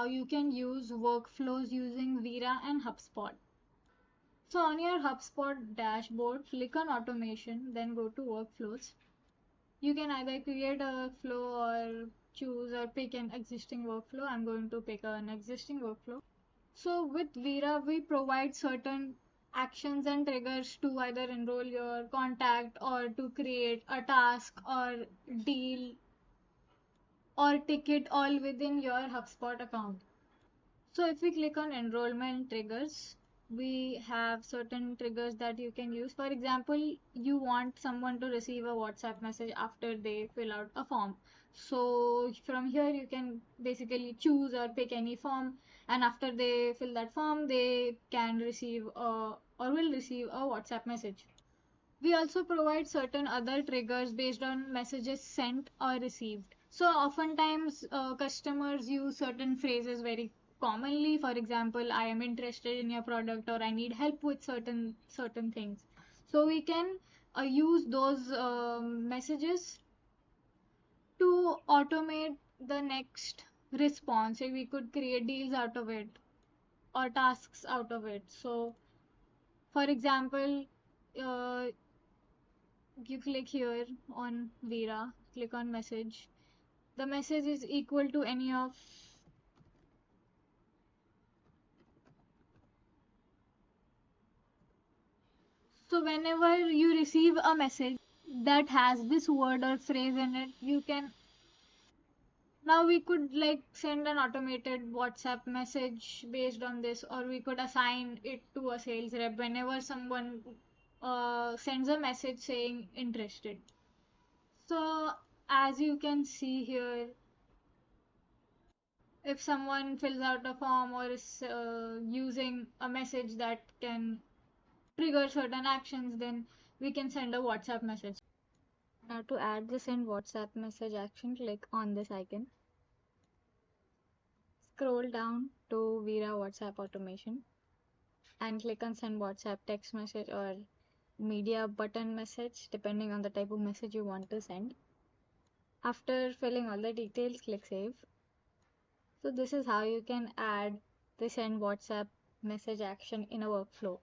how you can use workflows using Vira and HubSpot. So on your HubSpot dashboard, click on automation, then go to workflows. You can either create a workflow or choose or pick an existing workflow. I'm going to pick an existing workflow. So with Vira, we provide certain actions and triggers to either enroll your contact or to create a task or deal or ticket all within your HubSpot account. So if we click on enrollment triggers, we have certain triggers that you can use. For example, you want someone to receive a WhatsApp message after they fill out a form. So from here you can basically choose or pick any form, and after they fill that form, they can receive or will receive a WhatsApp message. We also provide certain other triggers based on messages sent or received. So oftentimes customers use certain phrases very commonly. For example, I am interested in your product or I need help with certain things. So we can use those messages to automate the next response. So we could create deals out of it or tasks out of it. So for example, uh, you click here on Vira, click on message. The message is equal to any of so whenever you receive a message that has this word or phrase in it, you can now we could like send an automated WhatsApp message based on this, or we could assign it to a sales rep whenever someone sends a message saying interested. So as you can see here, if someone fills out a form or is using a message that can trigger certain actions, then we can send a WhatsApp message. Now to add the send WhatsApp message action, click on this icon. Scroll down to Vira WhatsApp automation and click on send WhatsApp text message or media button message depending on the type of message you want to send. After filling all the details, click save. So this is how you can add the send WhatsApp message action in a workflow.